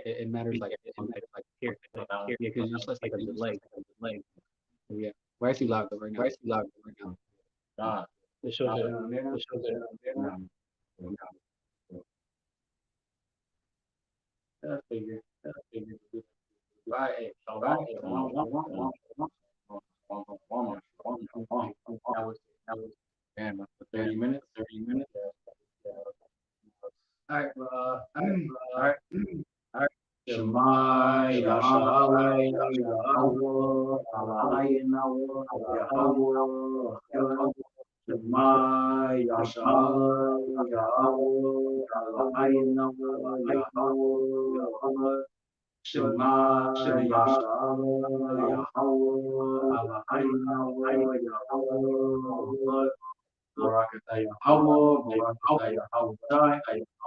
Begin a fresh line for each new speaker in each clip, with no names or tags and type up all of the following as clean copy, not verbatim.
it matters like here, yeah, because it's just like a delay. So, yeah. Why is he locked up right now?
God.
It shows it on there. It shows it on there. I figure. Right. That was damn, for 30 minutes. 30 minutes. All right, all right, all right.
Shema Yahweh Yahawah AHLAHAYANAWA YAHAWAH Shema Yahweh Yahawah AHLAHAYANAWA YAHAWAH Shema Yahweh Yahawah AHLAHAYANAWA YAHAWAH Barakatah Yahawah, Barakatah Yahawah,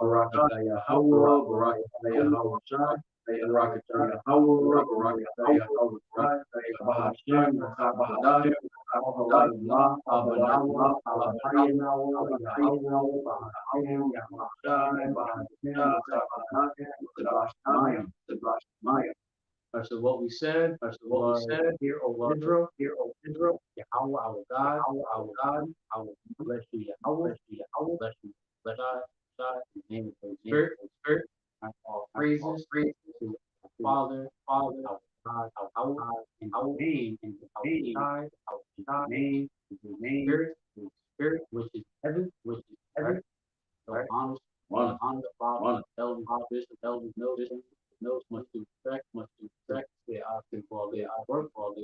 Barakatah Yahawah, Barakatah Yahawah, Barakatah Yahawah, Barakatah Yahawah, Bahashem, THAWADAH, AHLAHYAMLA, AHLAHYANAWA, AHLAHAYANAWA, YAHAWAH BAHASHAM YAHAWASHI, BAHASHAM, THAWADAH, THAWADAH.
So what we said, hear, O Israel, Yahweh our God, I will bless you, Yahweh, bless you, bless God, in the name of the Spirit, all praises to the Father, our God, our and our name, and our name, Spirit, which is heaven, right? So honor the Father, elders, bishop, elders, knows much to respect, they asking for all their work, to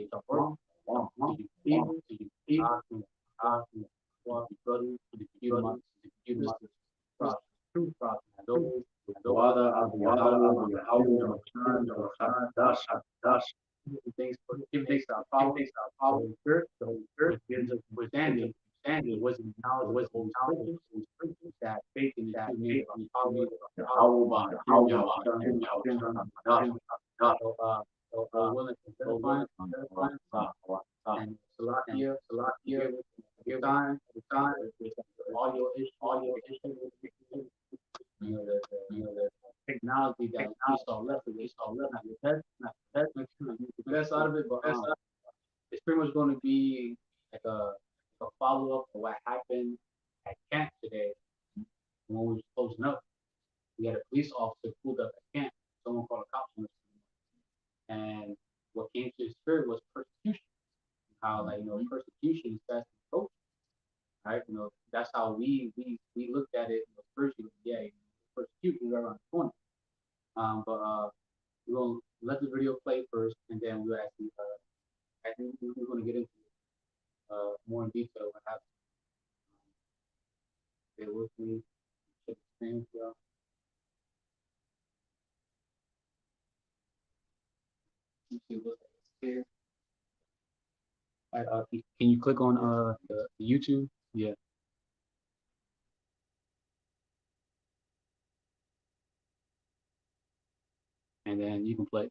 you people, asking for the brothers, to the community, true prophet, those,
THAWADAH, YAHAWAH, DASH.
give thanks to our Father, the Holy Spirit gives us understanding, wisdom, knowledge, that faith in the true name of Yahweh,
YAHAWAH BAHASHAM YAHAWASHI.
So willing to verify and Salakia, give time, all your issues, the technology that we saw left, not the best, the best out of it, but it's pretty much going to be like a follow up to what happened at camp today when we was closing up. We had a police officer pulled up at camp. Someone called a cop on us, and what came to his spirit was persecution. How persecution is fast approaching, right? That's how we looked at it first. Yeah, persecution is right around the corner. But we're gonna let the video play first, and then we'll actually I think we're gonna get into more in detail what happened. Stay with me. Check the screen, y'all. You see what's here. Can you click on the YouTube? Yeah. And then you can play.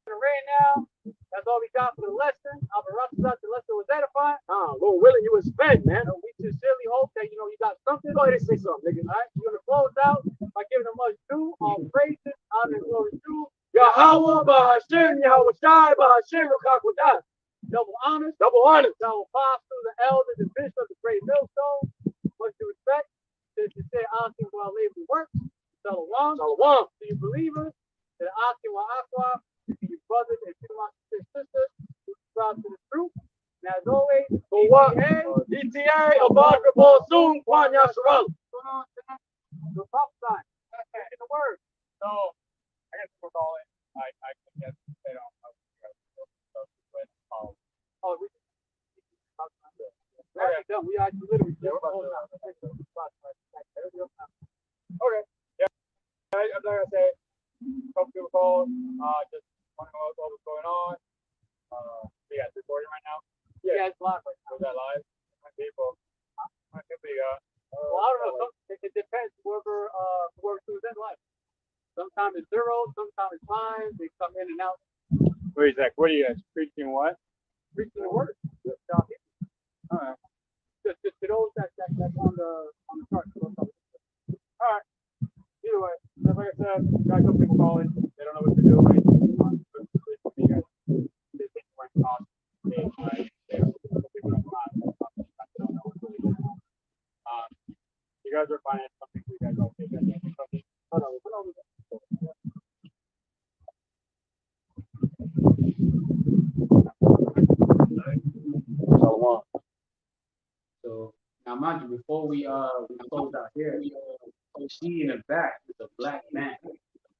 Right now, that's all we got for the lesson. The lesson was edifying. Lord willing, you was fed, man. We sincerely hope that you got something. Go ahead and say something, nigga. All right, we're gonna close out by giving them much due, all praises, honor, and glory to YAHAWAH BAHASHAM YAHAWASHI BAHASHAM YAHAWAH. Double honors, double pass through the elders and bishops of the great millstone. Much due respect. Since you say asking for our labor works, Shalom to you believers, and asking YAHAWAH to your brothers and to my sisters who subscribe to the truth. And as always, for what? ETA, Abad Rabal Soon, Kwan Yasharal. The top side. In the word. So, I guess we're calling. I guess they don't know. Oh, we already done. We actually literally just closed out. Okay. Yeah. Like I said, a couple people called. Just want to know what was going on. Yeah, it's recording right now. Yeah, it's live right now. Is that live? How many people we got? Well, I don't know. It depends. Whoever tunes in live. Sometimes it's 0, sometimes it's 5. They come in and out. Wait a sec. What are you guys preaching? What? Preaching the word. All right. Just to those that's on the chart. All right. either way, like I said, got some people calling. They don't know what to do. Right? You guys are finance companies. You guys are okay. Hold on.
So now, mind you, before we close out here, you see in the back is a black man.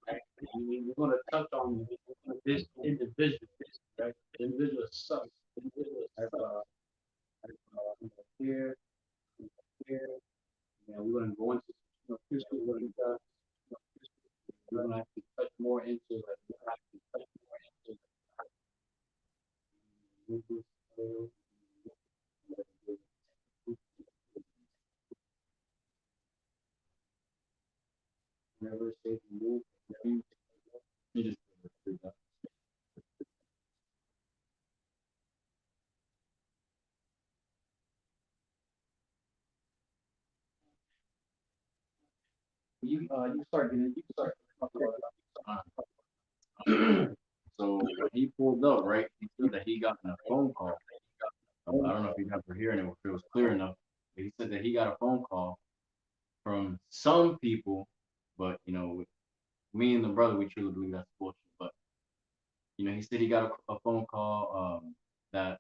Right? We're going to touch on this individual. Right? The individual sucks. Here, here. Yeah, we're going to go into history. We're going to actually touch more into never say to move. You just you start getting you start.
So when he pulled up, right, he said that he got a phone call. I don't know if you ever hearing it, if it was clear enough. But he said that he got a phone call from some people, but me and the brother, we truly believe that's bullshit. But he said he got a phone call that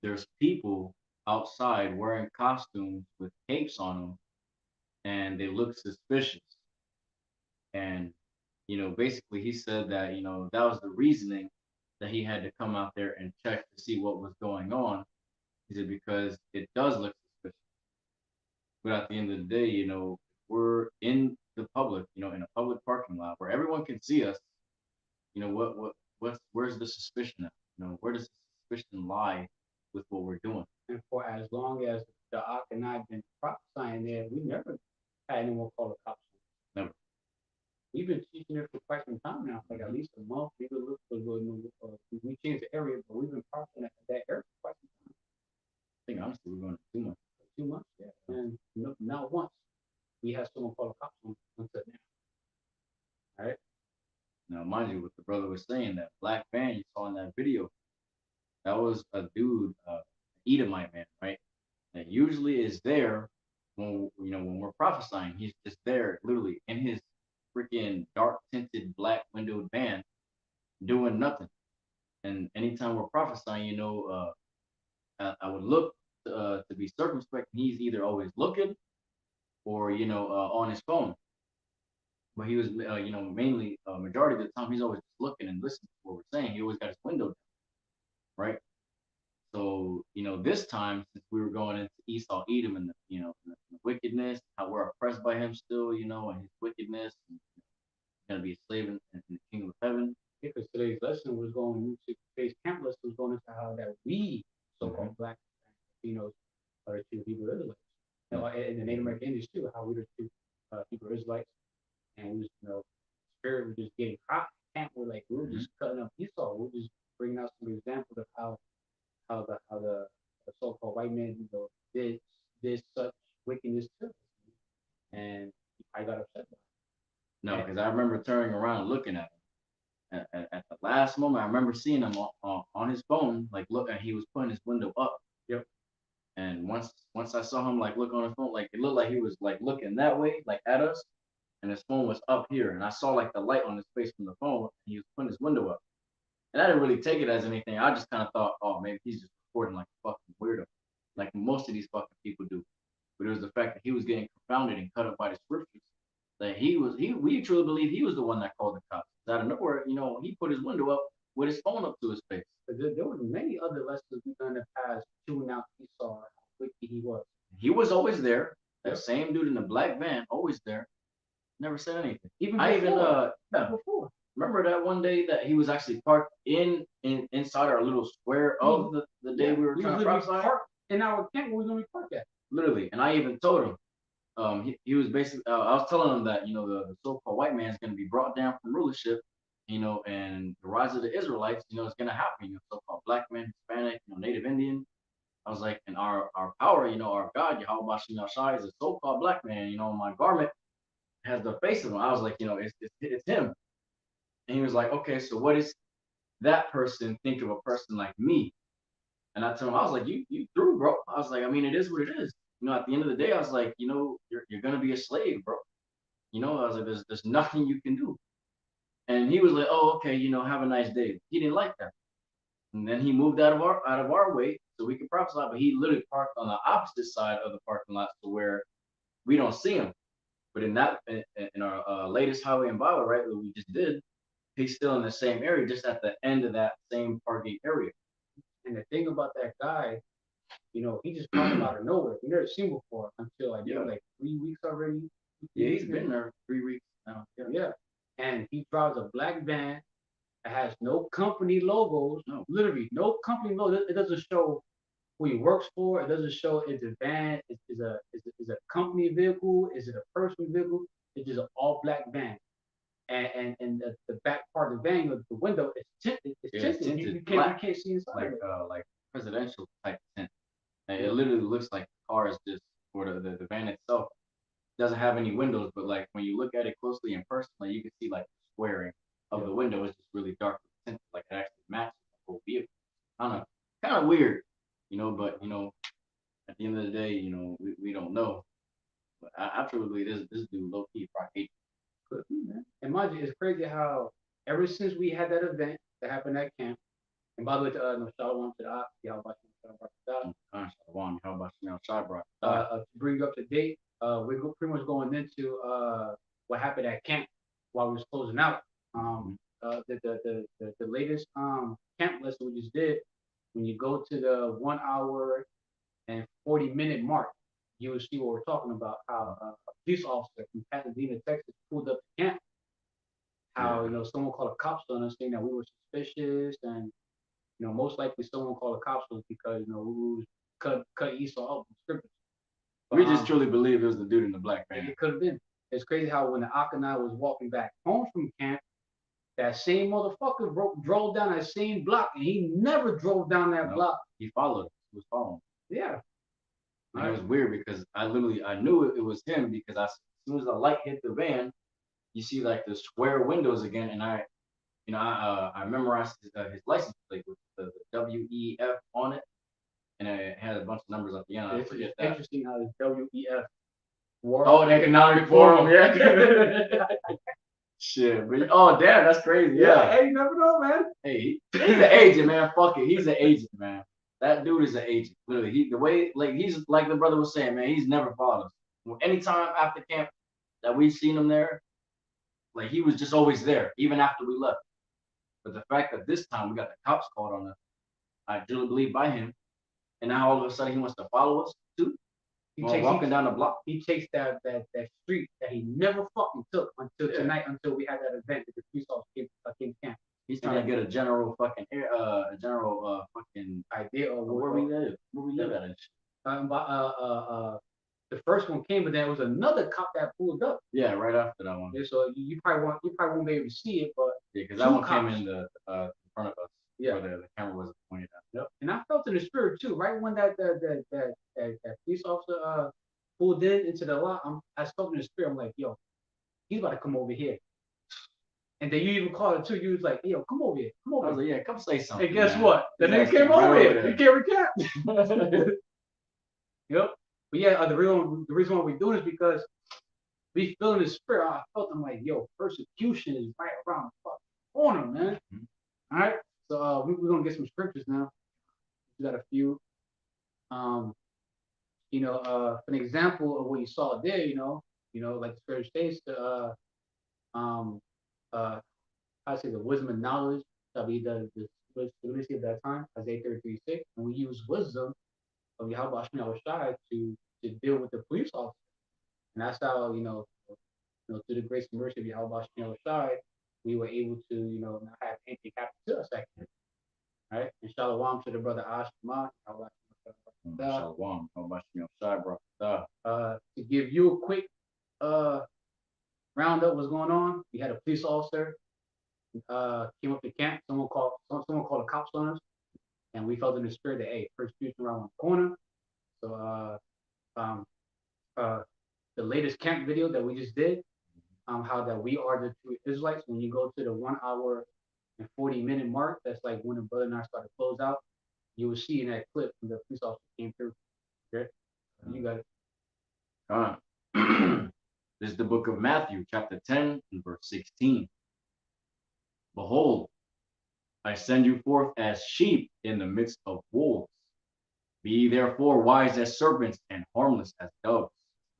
there's people outside wearing costumes with capes on them, and they look suspicious. And basically he said that that was the reasoning that he had to come out there and check to see what was going on. He said because it does look suspicious. But at the end of the day, we're in the public, in a public parking lot where everyone can see us. Where's the suspicion at? Where does the suspicion lie with what we're doing?
And for as long as the Ark and I have been prophesying there, we never had anyone call the cops.
Never.
We've been teaching it for quite some time now, like at least a month. We changed the area, but we've been prophesying that area for quite some time.
I think honestly we're going 2 months.
2 months, yeah. And not once we had someone call the cops until now. All right.
Now, mind you, what the brother was saying, that black van you saw in that video, that was a dude, Edomite man, right? That usually is there when we're prophesying. He's just there, literally in his freaking dark tinted black windowed van, doing nothing. And anytime we're prophesying, I would look to be circumspect. He's either always looking or on his phone. But he was, mainly majority of the time he's always just looking and listening to what we're saying. He always got his window down, right? So this time since we were going into Esau, Edom, and the wickedness, how we're oppressed by him still, and his wickedness, and gonna be a slave in the kingdom of heaven.
Because today's lesson was going into today's camp lesson was going into how that we so-called black Latinos are the two Hebrew Israelites. In the Native American Indians too, how we were the two Hebrew Israelites. And spirit was just getting hot. Camp, we're just cutting up Esau. We're just bringing out some examples of how the so-called white man did such wickedness too. And I got upset.
No, because I remember turning around and looking at him. At the last moment, I remember seeing him on his phone, and he was putting his window up.
Yep.
And once I saw him look on his phone, it looked like he was looking that way, at us. And his phone was up here, and I saw the light on his face from the phone, and he was putting his window up. And I didn't really take it as anything. I just kind of thought, oh, maybe he's just recording like a fucking weirdo, like most of these fucking people do. But it was the fact that he was getting confounded and cut up by the scriptures. That we truly believe he was the one that called the cops. Out of nowhere, he put his window up with his phone up to his face.
But there were many other lessons we've done in the past tuning out Esau, how wicked he was.
He was always there. That same dude in the black van, always there. Never said anything. Before. Remember that one day that he was actually parked inside our little square of the day we were trying to prophesy?
In our camp, we was going to be parked at.
Literally. And I even told him, he was basically, I was telling him that, the so-called white man is going to be brought down from rulership, and the rise of the Israelites, is going to happen, so-called black man, Hispanic, Native Indian. I was like, and our power, our God, YAHAWAH BAHASHAM YAHAWASHI, is a so-called black man, my garment has the face of him. I was like, it's him. And he was like, okay, so what does that person think of a person like me? And I told him, I was like, you through, bro. I was like, I mean, it is what it is. At the end of the day, I was like, you're gonna be a slave, bro. I was like, there's nothing you can do. And he was like, oh, okay, have a nice day. He didn't like that. And then he moved out of our way so we could prophesy, but he literally parked on the opposite side of the parking lot to where we don't see him. But in our latest highway and byway, right, that we just did, he's still in the same area, just at the end of that same parking area.
And the thing about that guy, he just popped out of nowhere. We never seen before until like 3 weeks already.
Yeah, he's been there 3 weeks now.
Yeah. And he drives a black van that has no company logos. No, literally no company logo. It doesn't show who he works for. It doesn't show if the van is a company vehicle. Is it a personal vehicle? It's just an all black van. And the back part of the van, the window is tinted. It's tinted. You can't see inside.
Like presidential type tint. Like, it literally looks like the car is just, or the van itself doesn't have any windows, but like when you look at it closely in person, like you can see like the squaring of the window is just really dark tinted, like it actually matches the whole vehicle. I don't know, kind of weird, but at the end of the day, we don't know. But absolutely, this dude low key probably hates.
Could be, man. And mind you, it's crazy how ever since we had that event that happened at camp, and by the way, shalom to the
Shalom, Shalom,
to bring you up to date, we're pretty much going into what happened at camp while we was closing out. The latest camp lesson we just did. When you go to the 1 hour and 40-minute mark, you will see what we're talking about. How a police officer from Pasadena, Texas, pulled up to camp. How someone called a cops on us saying that we were suspicious, and most likely someone called the cops on us because we cut Esau off from scriptures.
We just truly believe it was the dude in the black van.
It could have been. It's crazy how when the Akanai was walking back home from camp, that same motherfucker drove down that same block, and he never drove down that block.
He followed us. He was following.
Yeah.
And it was weird because I knew it was him because as soon as the light hit the van, you see like the square windows again, and I memorized his license plate with the WEF on it, and it had a bunch of numbers at the end.
It's interesting how the WEF.
World Economic Forum, yeah. Shit, but damn, that's crazy. Yeah.
Hey, you never know, man.
Hey, he's an agent, man. Fuck it, he's an agent, man. That dude is an agent. Literally, he's like the brother was saying, man. He's never followed us. Anytime after camp that we've seen him there, like he was just always there, even after we left. But the fact that this time we got the cops called on us, I truly believe by him, and now all of a sudden he wants to follow us too. Walking down the block.
He takes that street that he never fucking took until tonight, until we had that event that the police officer came to camp.
He's trying to get a general fucking
idea of
where we live at.
The first one came, but there was another cop that pulled up.
Yeah, right after that one.
Yeah, so you probably won't be able to see it, but
because that one came in the front of us.
Yeah,
where the camera wasn't pointed at.
Yep. And I felt in the spirit too. Right when that police officer pulled into the lot, I felt in the spirit. I'm like, yo, he's about to come over here. And then you even called it too. You was like, yo, come over here. Come over.
I was like, yeah, come say something.
And guess what? The nigga came over here. He came recap. Yep. But yeah, the reason why we're doing this because we feel in the spirit. I felt I'm like, yo, persecution is right around the fucking corner, man. Mm-hmm. All right. So we're gonna get some scriptures now. We got a few. For an example of what you saw there, like the scripture states, I say the wisdom and knowledge shall be the stability of that time, Isaiah 33:6, and we use wisdom of YAHAWASHI Yahawashi to deal with the police officer, and that's how through the grace and mercy of YAHAWASHI Yahawashi, we were able to not have anything happen to us actually. All right, and shalom to the brother Ashma.
Shalom,
to give you a quick roundup what's going on. We had a police officer came up to camp. Someone called the cops on us, and we felt in the spirit that persecution around the corner. So the latest camp video that we just did, how that we are the true Israelites. When you go to the 1 hour and 40 minute mark, that's like when the brother and I start to close out. You will see in that clip when the police officer came through. Okay, you got
it. This is the book of Matthew, chapter 10, and verse 16. Behold, I send you forth as sheep in the midst of wolves. Be ye therefore wise as serpents and harmless as doves.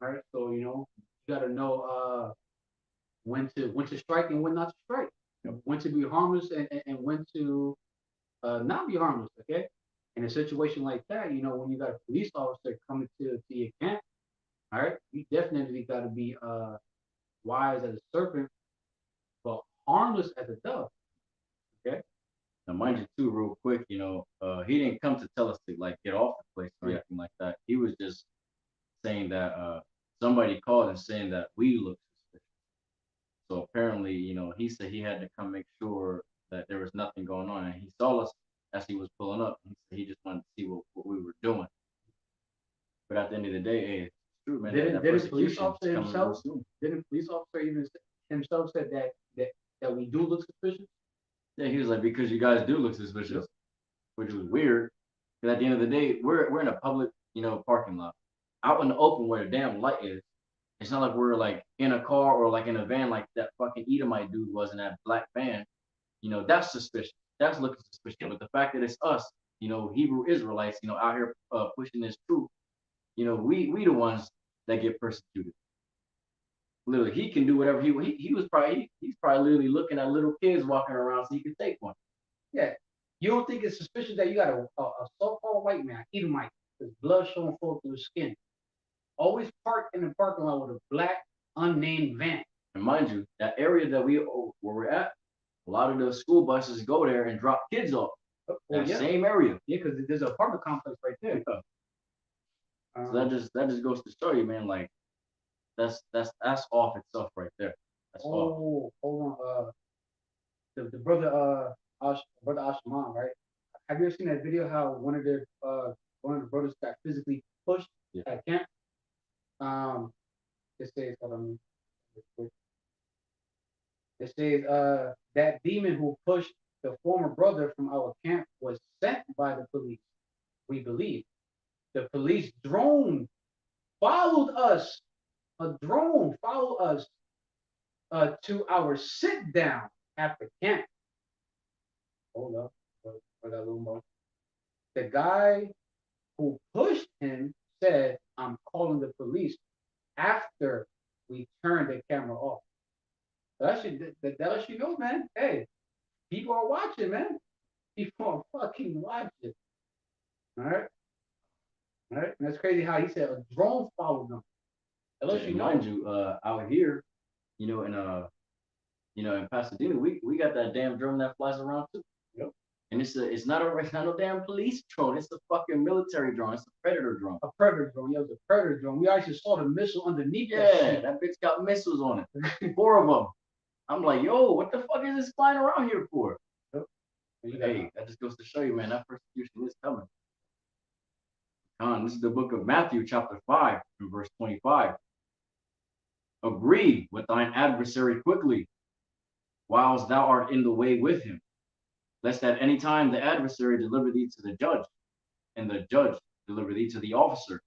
All right, so you gotta know when to strike and when not to strike. When to be harmless and when to not be harmless. Okay, in a situation like that, when you got a police officer coming to your camp, all right, you definitely got to be wise as a serpent, but harmless as a dove. Okay.
Now, mind you, too, real quick, he didn't come to tell us to like get off the place or anything like that. He was just saying that somebody called and saying that we look suspicious. So apparently, he said he had to come make sure that there was nothing going on, and he saw us as he was pulling up. And he said he just wanted to see what we were doing. But at the end of the day, hey, it's true, man.
Didn't police officer himself? Didn't police officer even himself said that we do look suspicious?
Yeah, he was like, because you guys do look suspicious, which was weird. Because at the end of the day, we're in a public, parking lot, out in the open where the damn light is. It's not like we're like in a car or like in a van like that fucking Edomite dude was in that black van. That's suspicious. That's looking suspicious. But the fact that it's us, Hebrew Israelites, out here pushing this truth, we the ones that get persecuted. Literally, he can do whatever he's probably literally looking at little kids walking around so he can take one.
Yeah. You don't think it's suspicious that you got a so-called white man, Edomite, with blood showing forth through his skin, always parked in the parking lot with a black unnamed van?
And mind you, that area that where we're at, a lot of the school buses go there and drop kids off. That same area.
Yeah, because there's an apartment complex right there.
So that just goes to show you, man, like that's off itself right there. That's off.
Hold on. The brother brother Ashman, right? Have you ever seen that video how one of the brothers got physically pushed at camp? It says, hold on. It says that demon who pushed the former brother from our camp was sent by the police. We believe. The police drone followed us. A drone followed us to our sit down at the camp. Hold up. For that little more. The guy who pushed him said, I'm calling the police after we turned the camera off. That lets you know, man. Hey, people are watching, man. People are fucking watching. All right. All right. And that's crazy how he said a drone followed them. That lets you know.
Mind you, out here, in Pasadena, we got that damn drone that flies around too.
Yep.
And it's not no damn police drone. It's a fucking military drone. It's a predator drone.
A predator drone. Yeah, it was a predator drone. We actually saw the missile underneath
that shit. That bitch got missiles on it. 4 of them. I'm like, yo, what the fuck is this flying around here for? Yep. Hey, that just goes to show you, man, that persecution is coming. This is the book of Matthew, chapter 5, and verse 25. Agree with thine adversary quickly, whilst thou art in the way with him, lest at any time the adversary deliver thee to the judge, and the judge deliver thee to the officer,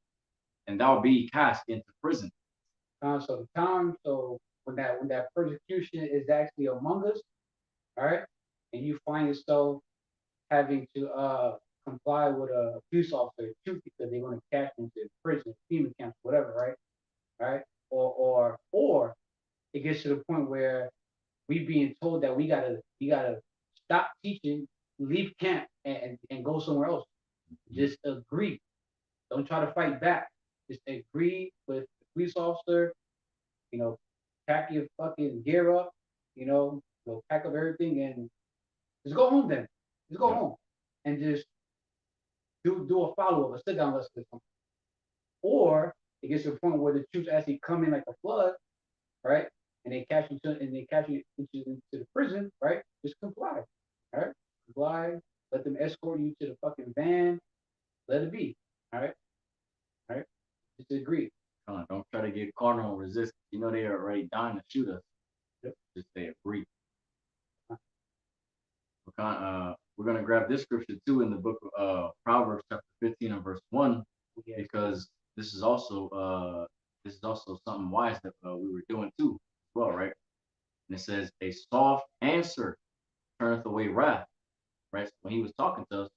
and thou be cast into prison.
So when that persecution is actually among us, all right, and you find yourself having to comply with a police officer because they're going to catch you into prison, FEMA camps, whatever, right? All right, or it gets to the point where we being told that we gotta stop teaching, leave camp, and go somewhere else. Just agree. Don't try to fight back. Just agree with the police officer. Pack your fucking gear up. Pack up everything and just go home. Then just go home and just do a follow up, a sit down lesson or something. Or it gets to a point where the troops actually come in like a flood, right? And they catch you into the prison, right? Just comply, all right? Comply. Let them escort you to the fucking van. Let it be, all right? All right? Just agree.
Don't try to get carnal and resist. They are already dying to shoot us. just they agree. We're gonna grab this scripture too in the book of Proverbs chapter 15 and verse 1, because this is also something wise that we were doing too as well, right? And it says, a soft answer turneth away wrath, right? So when he was talking to us,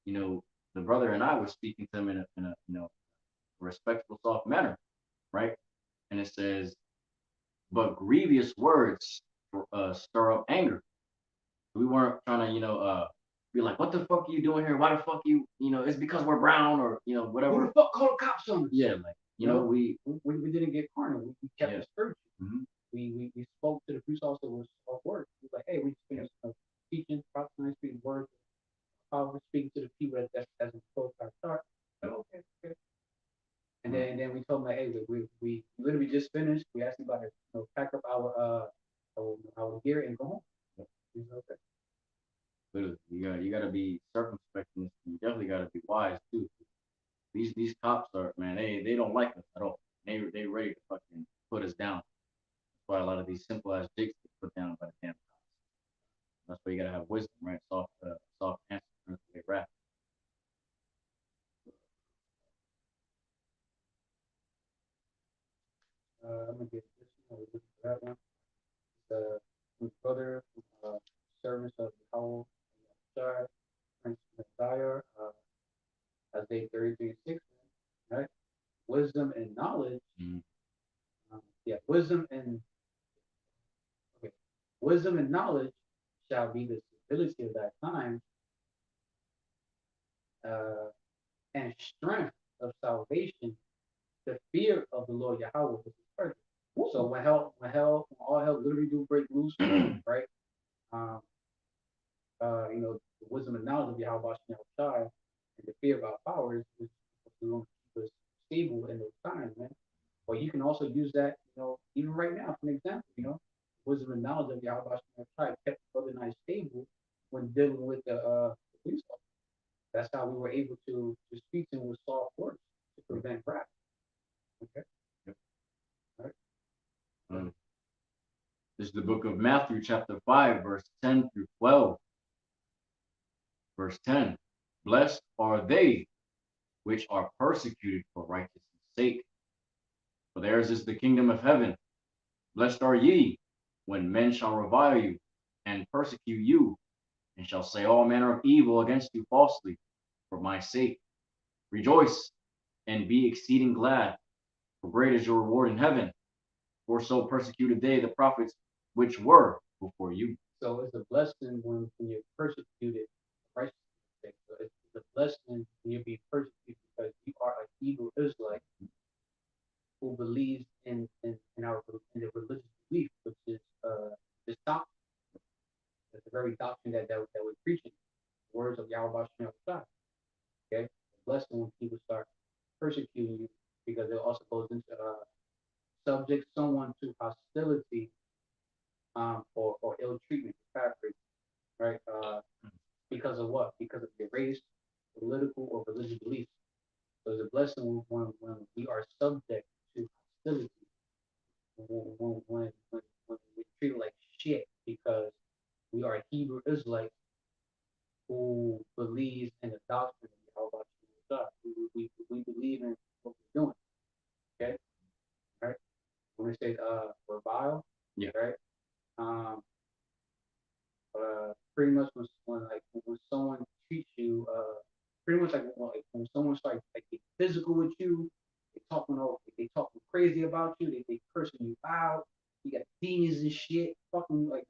the brother and I were speaking to him in a respectful, soft manner, right? And it says, but grievous words stir up anger. We weren't trying to, be like, what the fuck are you doing here? Why the fuck it's because we're brown or, whatever.
Who the fuck called the cops on us?
Yeah, like, we
didn't get cornered. We kept it spiritual.
Mm-hmm.
We spoke to the police officer with our words. We was like, hey, we just finished teaching, prophesying, speaking words. We're speaking to the people that's supposed to start. Okay. And then we told them, like, hey, we literally just finished. We asked them about to pack up our gear and go home. Okay.
Literally, you gotta be circumspect, and you definitely gotta be wise too. These cops are, man, they don't like us at all. They ready to fucking put us down. That's why a lot of these simple ass jigs get put down by the damn cops. That's why you gotta have wisdom, right? Soft answer to their wrath.
I'm gonna get this one. Look for that one. The brother, servants of YAHAWAH BAHASHAM Messiah, Isaiah 33:6, right? Wisdom and knowledge.
Mm-hmm.
Wisdom and knowledge shall be the stability of that time, and strength of salvation. The fear of the Lord Yahweh is his purpose. So when all hell literally do break loose, right? The wisdom and knowledge of Yahawah Yahawashi and the fear of our powers is going to keep us stable in those times, man. But you can also use that, even right now, for an example, wisdom and knowledge of Yahawah Yahawashi kept the other night stable when dealing with the police officer. That's how we were able to speak to him with soft words to prevent wrath. Okay.
Yep. All right. This is the book of Matthew, chapter 5, verse 10 through 12. Verse 10. Blessed are they which are persecuted for righteousness' sake, for theirs is the kingdom of heaven. Blessed are ye when men shall revile you and persecute you, and shall say all manner of evil against you falsely for my sake. Rejoice and be exceeding glad, for great is your reward in heaven. For so persecuted they the prophets which were before you.
So it's a blessing when you're persecuted for righteousness' sake. So it's a blessing when you're being persecuted because you are a Hebrew Israelite who believes in the religious belief, which is this doctrine. It's the very doctrine that we're preaching. The words of Yahawah Yahawashi. Okay? It's a blessing when people start persecuting you, because it also goes into subject someone to hostility or ill treatment, paraphrase, right? Because of what? Because of your race, political, or religious beliefs. So it's a blessing when we are subject to hostility, when we're treated like shit because we are Hebrew Israelites who believes in the doctrine of Yahawah. We believe in what we're doing. Okay? Right? When we say revile,
yeah,
right? Pretty much when someone treats you, pretty much like when someone starts like get physical with you, they talking crazy about you, they cursing you out, you got demons and shit, fucking like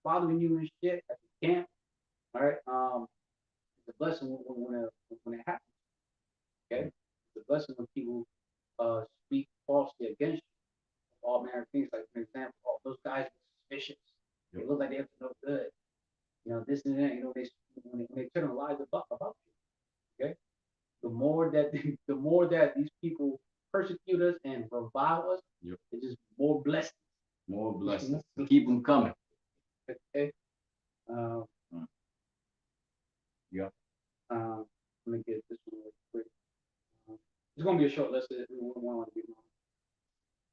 bothering you and shit at the camp. All right, it's a blessing when it happens. Okay, it's a blessing when people speak falsely against you, all manner of things. Like for example, those guys are suspicious. They look like they have to know good. This and that. When they turn lies about you. Okay, the more that these people persecute us and revile us, it's just more blessings.
More blessings. Keep them coming.
Okay. Let me get this one real quick. It's gonna be a short list. We won't want to be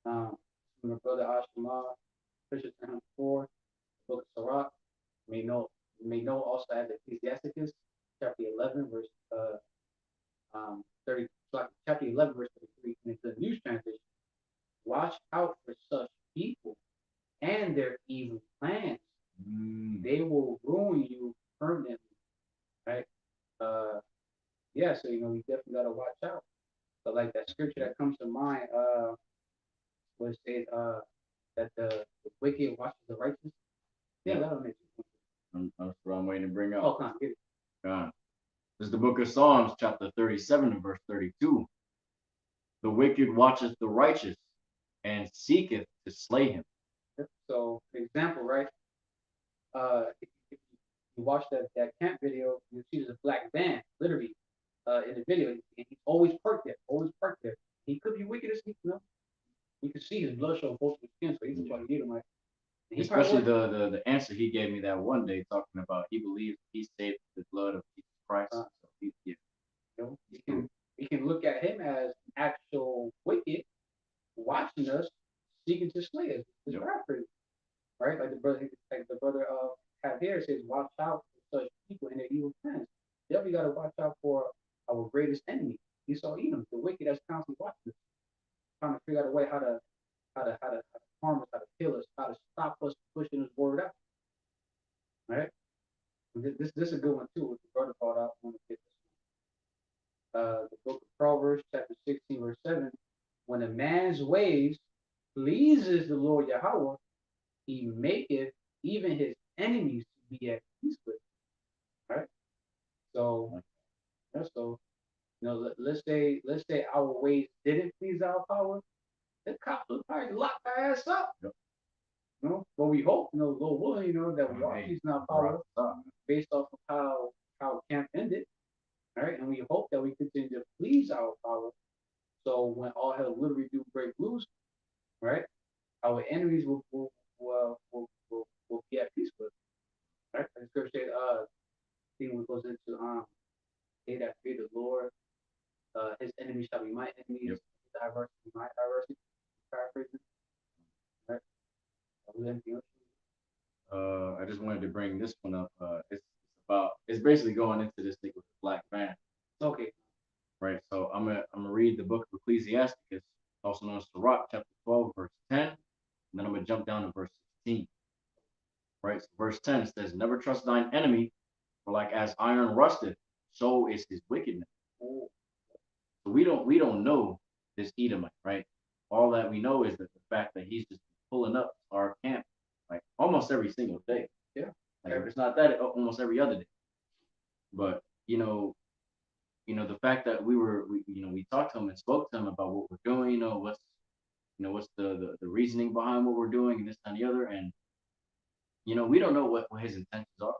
long. My brother Ashma, Scripture 4, book of Sirach. May know also as Ecclesiasticus, chapter 11, verse 30, chapter 11, verse 33, and it's the New Translation. Watch out for such people and their evil plans. They will ruin you permanently, right? Yeah, so you definitely gotta watch out. But like that scripture that comes to mind, was it that the wicked watches the righteous? Yeah, that'll make sense.
That's what I'm waiting to bring up.
Oh, come on, get it.
This is the book of Psalms, chapter 37 and verse 32. The wicked watcheth the righteous and seeketh to slay him.
So, for example, right? If you watch that camp video, you see there's a black van, literally, in the video, and he's always parked there. He could be wicked as you can see his blood show both his skin, so he's trying to get him. Like,
especially the answer he gave me that one day, talking about he believes he saved the blood of Jesus Christ. So
we can look at him as actual wicked, watching us, seeking to slay us. It's right? Like the brother have here says, watch out for such people and their evil plans. Yeah, we gotta watch out for our greatest enemy. Esau Edom, the wicked that's constantly watching us, trying to figure out a way how to harm us, how to kill us, how to stop us pushing this word out. Right? This is a good one too, what the brother brought out when we get this one. The book of Proverbs, chapter 16, verse 7. When a man's ways pleases the Lord Yahawah, he maketh even his enemies to be at peace with him. Right? So let's say our ways didn't please our power, the cops would probably lock our ass up. But we hope, Lord willing, that we are pleasing our power based off of how camp ended. Right? And we hope that we continue to please our power. So when all hell literally do break loose, right, our enemies will be at peace with us. Right? And the scripture said, thing goes into they that fear the Lord, his enemies shall be my enemies, diversity my diversity. Paraphrasing. Right?
I just wanted to bring this one up. It's basically going into this thing with the black van.
Okay.
Right. So I'm gonna read the book of Ecclesiasticus, also known as Sirach, chapter 12, verse 10, and then I'm gonna jump down to verse 16. Right. So verse 10 says, "Never trust thine enemy, for like as iron rusteth, so is his wickedness." So we don't know this Edomite, right? All that we know is that the fact that he's just pulling up our camp like almost every single day.
Yeah.
Like if it's not that, almost every other day. But the fact that we talked to him and spoke to him about what we're doing, what's the reasoning behind what we're doing and this and the other, and we don't know what his intentions are.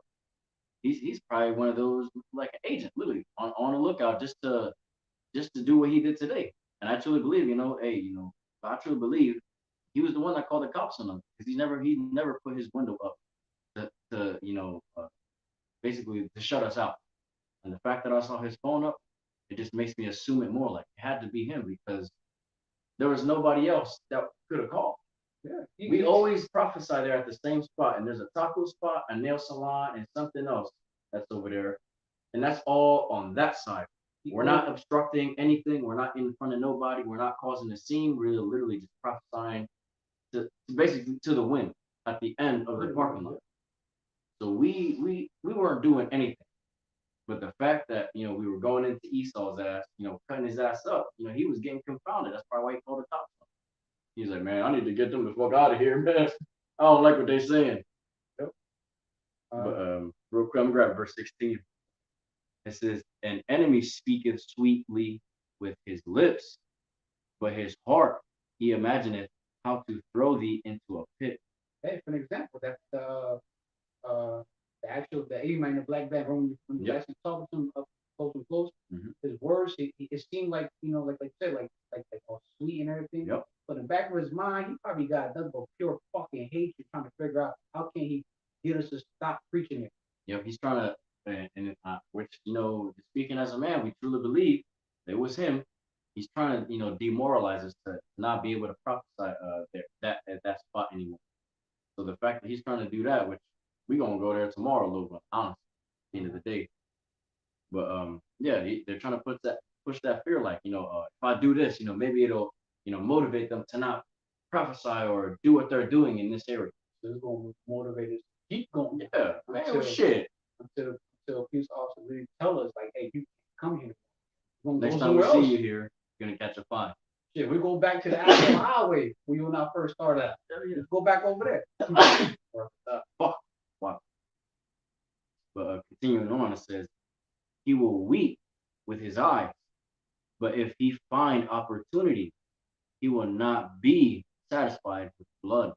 He's probably one of those like an agent, literally on the lookout just to do what he did today. And I truly believe, I truly believe he was the one that called the cops on him because he never put his window up to basically to shut us out. And the fact that I saw his phone up, it just makes me assume it more like it had to be him because there was nobody else that could have called.
Yeah.
We always prophesy there at the same spot, and there's a taco spot, a nail salon, and something else that's over there. And that's all on that side. We're not obstructing anything. We're not in front of nobody. We're not causing a scene. We're literally just prophesying to basically to the wind at the end of the parking lot. So we weren't doing anything. But the fact that we were going into Esau's ass, cutting his ass up, he was getting confounded. That's probably why he called the cops. He's like, man, I need to get them the fuck out of here, man. I don't like what they're saying.
Yep.
But real quick, I'm gonna grab verse 16. It says, "An enemy speaketh sweetly with his lips, but his heart he imagineth how to throw thee into a pit."
Hey, for an example, that's the Edomite in the black van when you actually talking to him up close. His words, it seemed like like you said, like all sweet and everything.
Yep.
But in the back of his mind, he probably got nothing but pure fucking hatred, trying to figure out how can he get us to stop preaching it.
Yep, he's trying to, which speaking as a man, we truly believe it was him. He's trying to demoralize us to not be able to prophesy at that spot anymore. So the fact that he's trying to do that, which we gonna go there tomorrow a little bit, honestly, at the end of the day. But yeah, they're trying to push that fear, like, if I do this, maybe it'll, motivate them to not prophesy or do what they're doing in this area.
So it's gonna motivate us to keep going.
Yeah, man, shit.
Until police officers really tell us, like, hey, you come here.
Next time we see you here, you're gonna catch a fine.
Shit, we go back to the actual highway where you and I first started at. Let's go back over there.
Wow. But continuing on, it says, he will weep with his eyes, but if he find opportunity, he will not be satisfied with blood.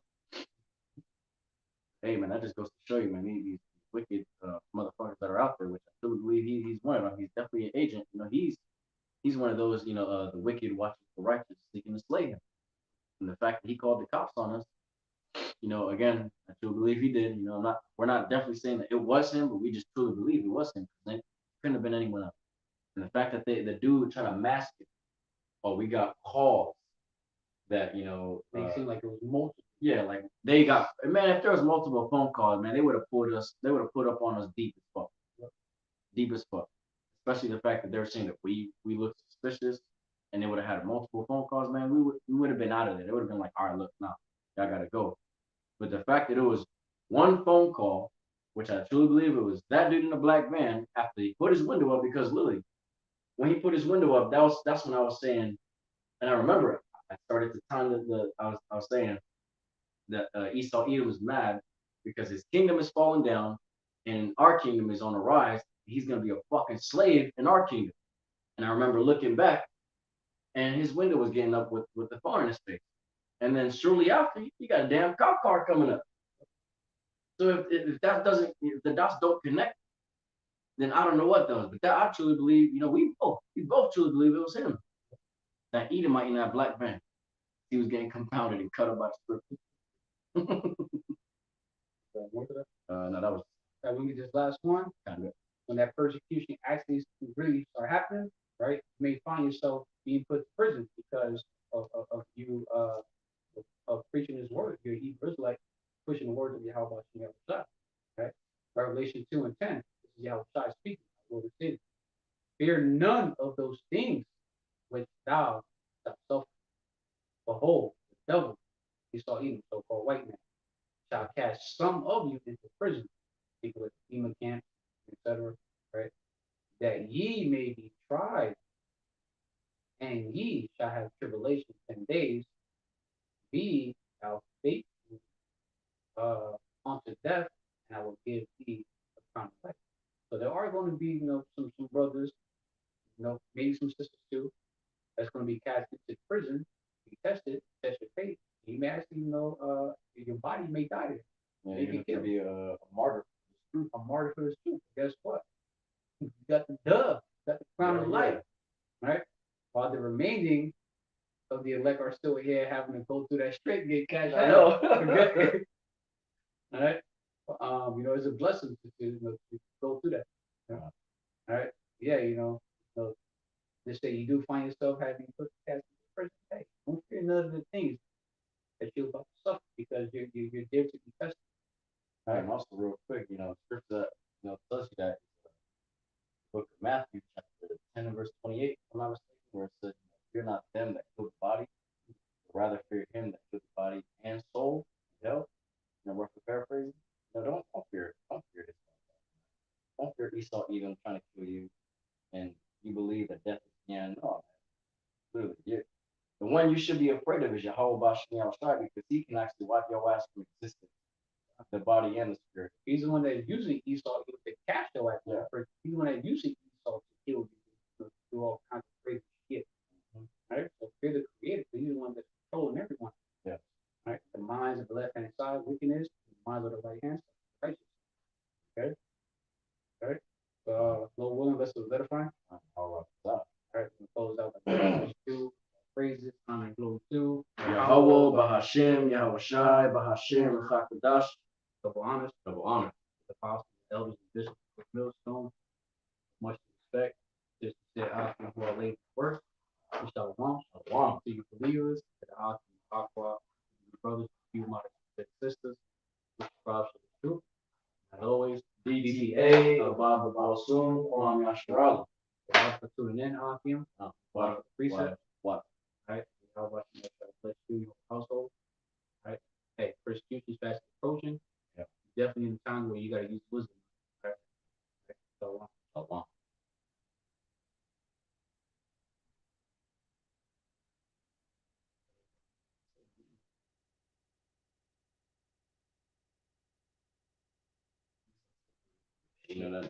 Hey, man, that just goes to show you, man, these wicked motherfuckers that are out there, which I truly believe he's one of them. He's definitely an agent. He's one of those, the wicked watching the righteous seeking to slay him. And the fact that he called the cops on us, again, I truly believe he did. We're not definitely saying that it was him, but we just truly believe it was him. It couldn't have been anyone else. And the fact that the dude tried to mask it, we got calls that,
They seemed like it was multiple.
Yeah, like they got, man, if there was multiple phone calls, man, they would have put up on us deep as fuck. Deep as fuck. Especially the fact that they're saying that we look suspicious, and they would have had multiple phone calls, man. We would have been out of there. They would have been like, all right, look, nah, y'all gotta go. But the fact that it was one phone call, which I truly believe it was that dude in the black van, after he put his window up, because literally, when he put his window up, that's when I was saying, and I remember it. I started to time I was saying that Esau Edom was mad because his kingdom is falling down, and our kingdom is on the rise. He's gonna be a fucking slave in our kingdom. And I remember looking back, and his window was getting up with the phone in his face. And then shortly after, you got a damn cop car coming up. So if the dots don't connect, then I don't know what does. But that I truly believe, we both truly believe it was him. That Edomite in that black van. He was getting compounded and cut up by the script. No, that was.
That we get this last one. When that persecution actually really start happening, right? You may find yourself being put to prison because of you of preaching his word. You're Hebrew Israelite, pushing the words of Yahawah Yahawashi, right? Revelation 2:10. This is Yahawashi speaking. What it says. Fear none of those things which thou shalt suffer. Behold, the devil, Esau Edom, so-called white man, shall cast some of you into prison, people with FEMA camp, etc., right? That ye may be tried, and ye shall have tribulation 10 days. Be thou faithful unto death, and I will give thee a crown of life. So there are going to be, some brothers, maybe some sisters too, that's going to be cast into prison, be tested, test your faith. You may actually, your body may die there.
Yeah, you're going to be a martyr.
A martyr for his truth. Guess what? You got the dove, got the crown of life, right? While the remaining of the elect are still here having to go through that straight gate cash out.
I know.
All right. It's a blessing to go through that. All right. Yeah, just say you do find yourself having put the cast into prison. Hey, don't fear none of the things that you're about to suffer because you're there to be tested.
All right, and also real quick, scripture tells you that book of Matthew, chapter 10 and verse 28, if I'm not mistaken, where it says, fear not them that kill the body, but rather fear him that kills the body and soul in hell. Worth the paraphrasing. Don't fear it. Don't fear this. Don't fear Esau Edom trying to kill you, and you believe that death is the end. No, man. Literally, the one you should be afraid of is YAHAWAH BAHASHAM YAHAWASHI, because he can actually wipe your ass from existence. The body and the spirit.
He's the one that's using Esau to catch your ass. Yeah. He's the one that's using Esau to kill you, do all kinds of crazy shit. Right? So fear the creator, he's the one that's controlling everyone.
Yeah.
Right? The minds of the left hand side, wickedness, the minds of the right hand side, righteous. Okay? All right? Lord willing, let's do edifying. All right, we close out with two phrases, honor and glory to
YAHAWAH BAHASHAM YAHAWASHI BAHASHAM QADASH.
Double honor. The apostles, elders, and bishops of Millstone. Much respect. Just to say, who are laid first. Shalom. To you believers, to the AHLAHAYANAWA, brothers, you my sisters.
PTA, Abba Balsum, Olam Yashara.
For tuning in, Akim.
What?
Precept.
What?
Right? How about you bless you, your household? Right? Hey, persecution's fast approaching.
Yeah.
Definitely in the time where you gotta use wisdom. Right? So
Allah. You know that.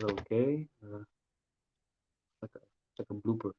okay. Like a blooper.